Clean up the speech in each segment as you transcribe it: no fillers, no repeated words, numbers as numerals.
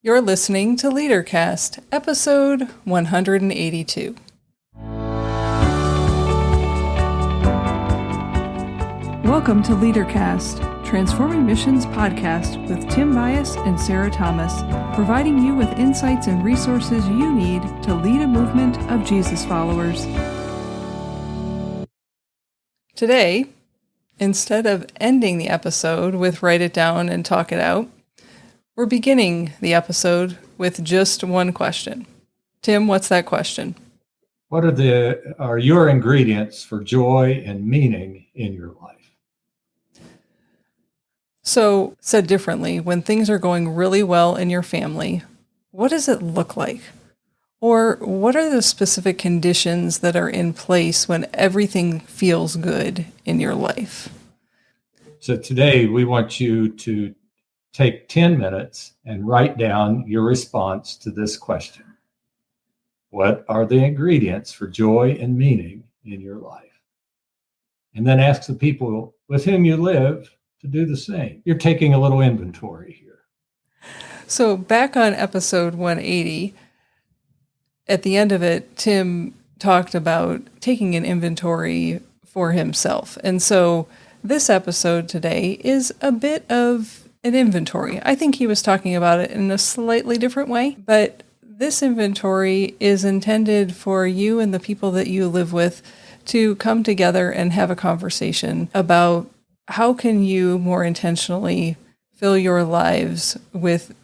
You're listening to LeaderCast, episode 182. Welcome to LeaderCast, Transforming Missions podcast with Tim Bias and Sarah Thomas, providing you with insights and resources you need to lead a movement of Jesus followers. Today, instead of ending the episode with write it down and talk it out, we're beginning the episode with just one question. Tim, what's that question? What are your ingredients for joy and meaning in your life? So, said differently, when things are going really well in your family, what does it look like? Or what are the specific conditions that are in place when everything feels good in your life? So today we want you to take 10 minutes and write down your response to this question. What are the ingredients for joy and meaning in your life? And then ask the people with whom you live to do the same. You're taking a little inventory here. So back on episode 180, at the end of it, Tim talked about taking an inventory for himself. And so this episode today is a bit of an inventory. I think he was talking about it in a slightly different way, but this inventory is intended for you and the people that you live with to come together and have a conversation about how can you more intentionally fill your lives with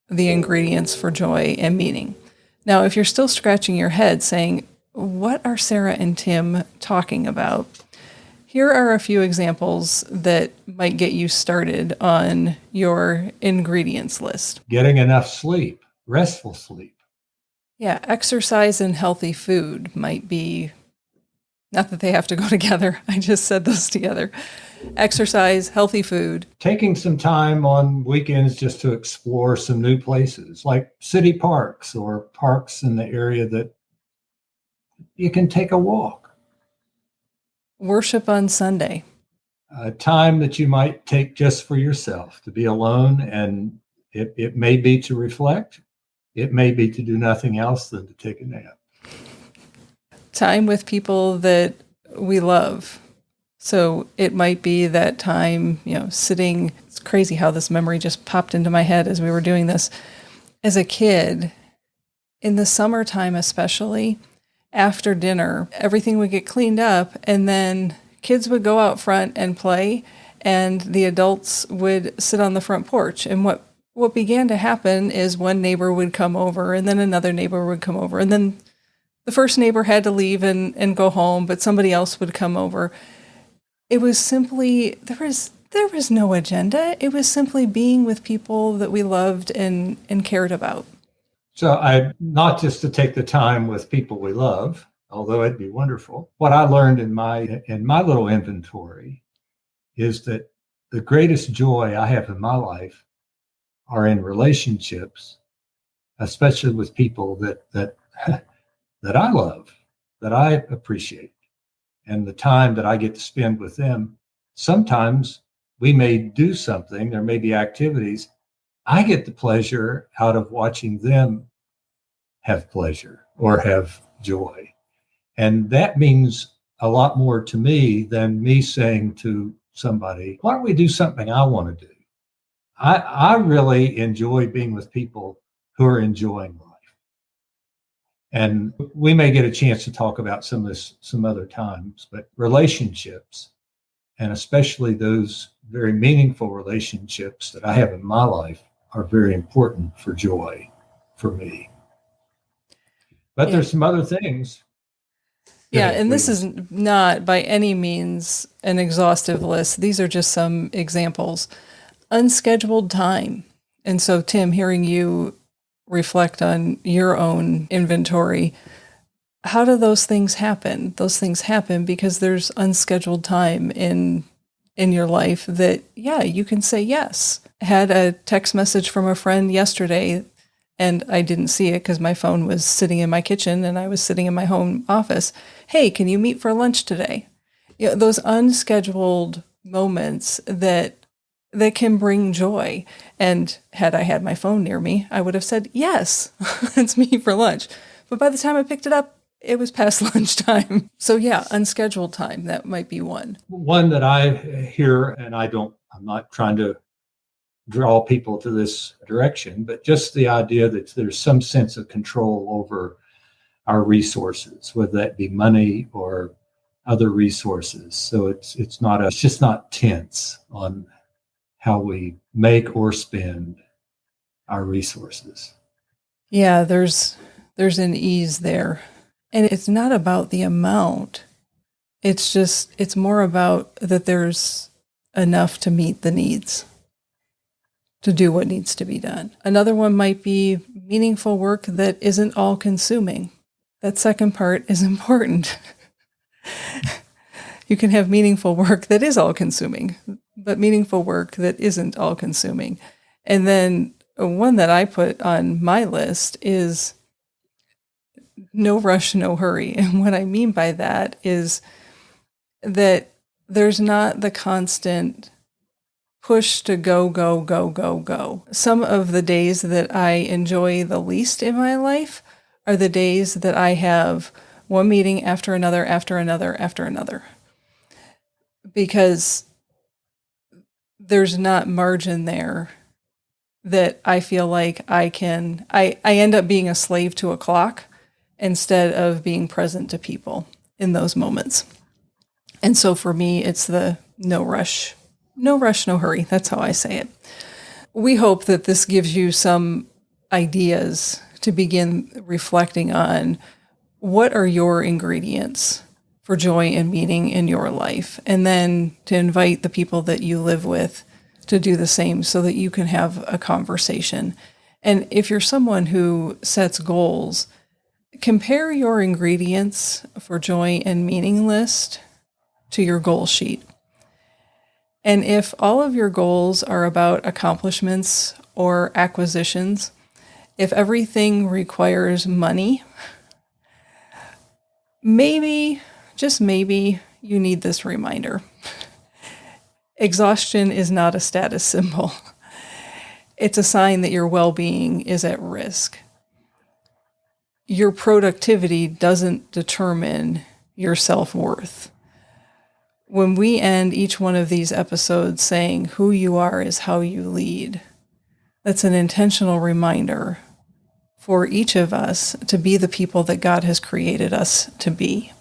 the ingredients for joy and meaning. Now, if you're still scratching your head saying, what are Sarah and Tim talking about? Here are a few examples that might get you started on your ingredients list. Getting enough sleep, restful sleep. Yeah, exercise and healthy food might be, not that they have to go together, I just said those together. Exercise, healthy food. Taking some time on weekends just to explore some new places, like city parks or parks in the area that you can take a walk. Worship on Sunday. A time that you might take just for yourself, to be alone, and it may be to reflect. It may be to do nothing else than to take a nap. Time with people that we love. So it might be that time, sitting. It's crazy how this memory just popped into my head as we were doing this. As a kid, in the summertime especially, after dinner, everything would get cleaned up, and then kids would go out front and play, and the adults would sit on the front porch. And what began to happen is one neighbor would come over, and then another neighbor would come over, and then the first neighbor had to leave and go home, but somebody else would come over. It was simply, there was no agenda. It was simply being with people that we loved and cared about. So not just to take the time with people we love, although it'd be wonderful. What I learned in my little inventory is that the greatest joy I have in my life are in relationships, especially with people that I love, that I appreciate, and the time that I get to spend with them. Sometimes we may do something, there may be activities. I get the pleasure out of watching them have pleasure or have joy. And that means a lot more to me than me saying to somebody, why don't we do something I want to do? I really enjoy being with people who are enjoying life. And we may get a chance to talk about some of this some other times, but relationships, and especially those very meaningful relationships that I have in my life, are very important for joy for me. But there's some other things. Yeah, and this is not by any means an exhaustive list. These are just some examples. Unscheduled time. And so, Tim, hearing you reflect on your own inventory, how do those things happen? Those things happen because there's unscheduled time in your life that, you can say yes. I had a text message from a friend yesterday, and I didn't see it because my phone was sitting in my kitchen and I was sitting in my home office. Hey, can you meet for lunch today? Those unscheduled moments that that can bring joy. And had I had my phone near me, I would have said, yes, let's meet for lunch. But by the time I picked it up, it was past lunchtime. So yeah, unscheduled time, that might be one. One that I hear, and I'm not trying to draw people to this direction, but just the idea that there's some sense of control over our resources, whether that be money or other resources. So it's just not tense on how we make or spend our resources. Yeah, there's an ease there. And it's not about the amount. It's more about that there's enough to meet the needs, to do what needs to be done. Another one might be meaningful work that isn't all consuming. That second part is important. You can have meaningful work that is all consuming, but meaningful work that isn't all consuming. And then one that I put on my list is no rush, no hurry. And what I mean by that is that there's not the constant push to go, go, go, go, go. Some of the days that I enjoy the least in my life are the days that I have one meeting after another, after another, after another. Because there's not margin there that I feel like I end up being a slave to a clock instead of being present to people in those moments. And so for me, it's the no rush, no hurry. That's how I say it. We hope that this gives you some ideas to begin reflecting on what are your ingredients for joy and meaning in your life, and then to invite the people that you live with to do the same so that you can have a conversation. And if you're someone who sets goals, compare your ingredients for joy and meaning list to your goal sheet. And if all of your goals are about accomplishments or acquisitions, if everything requires money, maybe, just maybe, you need this reminder. Exhaustion is not a status symbol. It's a sign that your well-being is at risk. Your productivity doesn't determine your self-worth. When we end each one of these episodes saying who you are is how you lead, that's an intentional reminder for each of us to be the people that God has created us to be.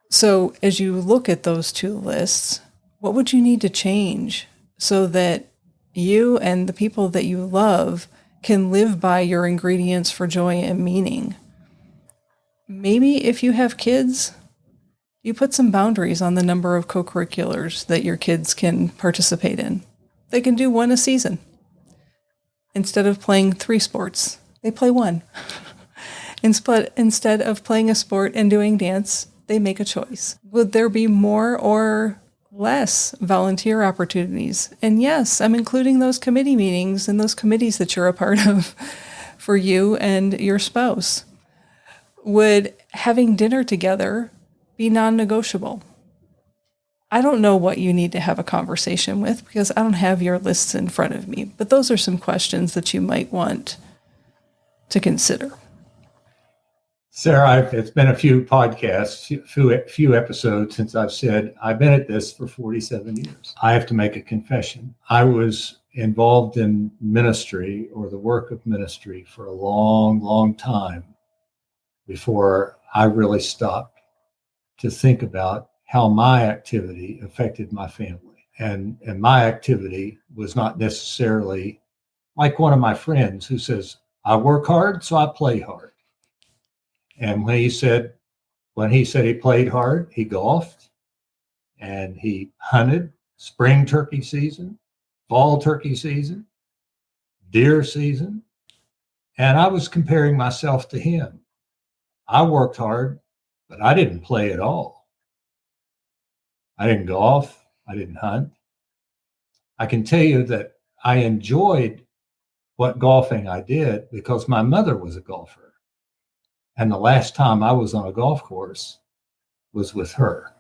So as you look at those two lists, what would you need to change so that you and the people that you love can live by your ingredients for joy and meaning? Maybe if you have kids, you put some boundaries on the number of co-curriculars that your kids can participate in. They can do one a season. Instead of playing 3 sports, they play 1. Instead of playing a sport and doing dance, they make a choice. Would there be more or less volunteer opportunities? And yes, I'm including those committee meetings and those committees that you're a part of for you and your spouse. Would having dinner together be non-negotiable? I don't know what you need to have a conversation with because I don't have your lists in front of me, but those are some questions that you might want to consider. Sarah, it's been a few podcasts, few episodes since I've said I've been at this for 47 years. I have to make a confession. I was involved in ministry or the work of ministry for a long, long time before I really stopped to think about how my activity affected my family. And my activity was not necessarily like one of my friends who says, I work hard, so I play hard. And when he said he played hard, he golfed and he hunted spring turkey season, fall turkey season, deer season. And I was comparing myself to him. I worked hard, but I didn't play at all. I didn't golf. I didn't hunt. I can tell you that I enjoyed what golfing I did because my mother was a golfer. And the last time I was on a golf course was with her.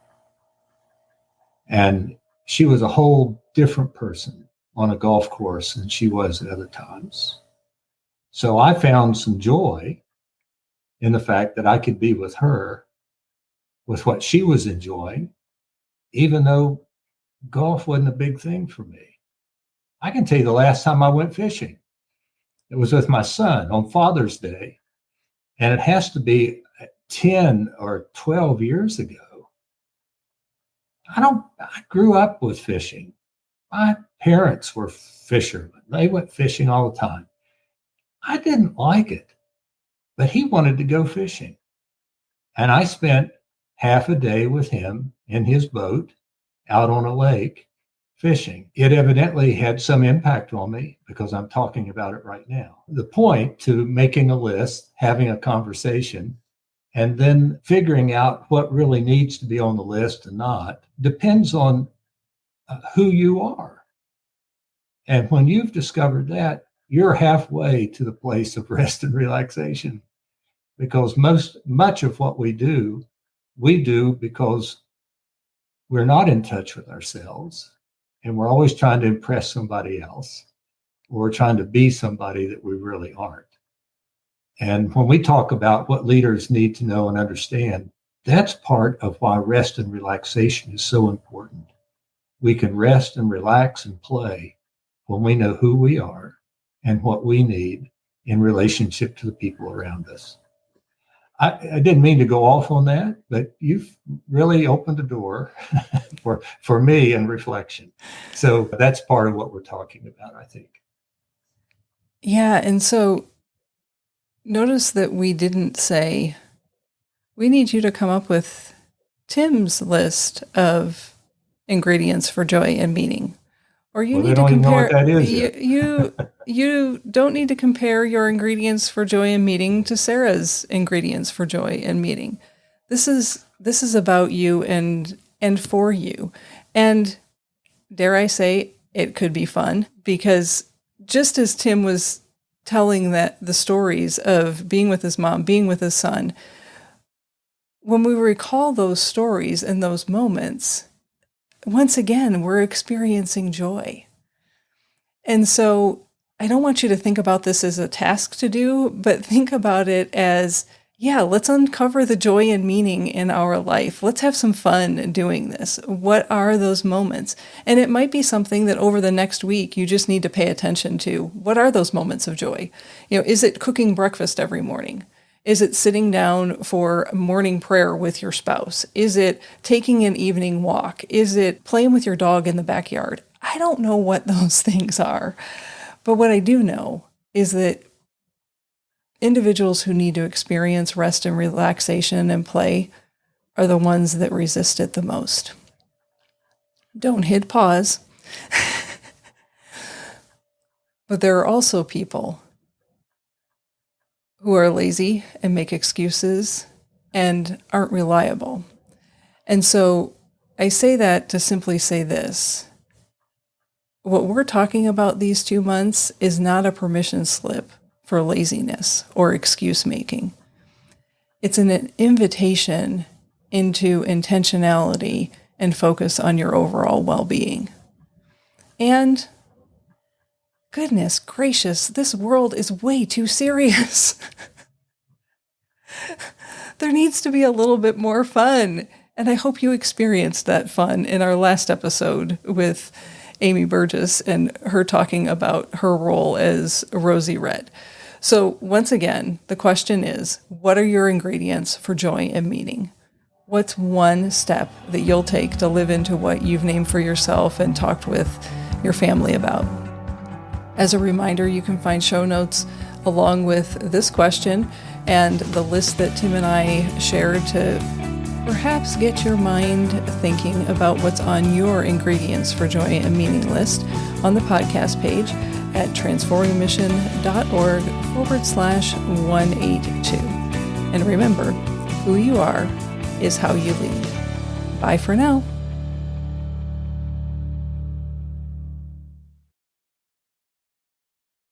And she was a whole different person on a golf course than she was at other times. So I found some joy in the fact that I could be with her with what she was enjoying, even though golf wasn't a big thing for me. I can tell you the last time I went fishing. It was with my son on Father's Day, and it has to be 10 or 12 years ago. I grew up with fishing. My parents were fishermen. They went fishing all the time. I didn't like it, but he wanted to go fishing. And I spent half a day with him in his boat out on a lake fishing. It evidently had some impact on me because I'm talking about it right now. The point to making a list, having a conversation, and then figuring out what really needs to be on the list and not depends on who you are. And when you've discovered that, you're halfway to the place of rest and relaxation, because much of what we do because we're not in touch with ourselves, and we're always trying to impress somebody else, or we're trying to be somebody that we really aren't. And when we talk about what leaders need to know and understand, that's part of why rest and relaxation is so important. We can rest and relax and play when we know who we are and what we need in relationship to the people around us. I didn't mean to go off on that, but you've really opened the door for me in reflection. So that's part of what we're talking about, I think. Yeah, and so notice that we didn't say, we need you to come up with Tim's list of ingredients for joy and meaning. Or you need to compare. You don't need to compare your ingredients for joy and meaning to Sarah's ingredients for joy and meaning. This is about you and for you. And dare I say, it could be fun, because just as Tim was telling the stories of being with his mom, being with his son, when we recall those stories and those moments, once again, we're experiencing joy. And so I don't want you to think about this as a task to do, but think about it as, yeah, let's uncover the joy and meaning in our life. Let's have some fun doing this. What are those moments? And it might be something that over the next week you just need to pay attention to. What are those moments of joy? Is it cooking breakfast every morning? Is it sitting down for morning prayer with your spouse? Is it taking an evening walk? Is it playing with your dog in the backyard? I don't know what those things are. But what I do know is that individuals who need to experience rest and relaxation and play are the ones that resist it the most. Don't hit pause. But there are also people who are lazy and make excuses and aren't reliable. And so I say that to simply say this. What we're talking about these 2 months is not a permission slip for laziness or excuse making. It's an invitation into intentionality and focus on your overall well-being. And goodness gracious, this world is way too serious. There needs to be a little bit more fun. And I hope you experienced that fun in our last episode with Amy Burgess and her talking about her role as Rosie Red. So once again, the question is, what are your ingredients for joy and meaning? What's one step that you'll take to live into what you've named for yourself and talked with your family about? As a reminder, you can find show notes along with this question and the list that Tim and I shared to perhaps get your mind thinking about what's on your ingredients for joy and meaning list on the podcast page at transformingmission.org/182. And remember, who you are is how you lead. Bye for now.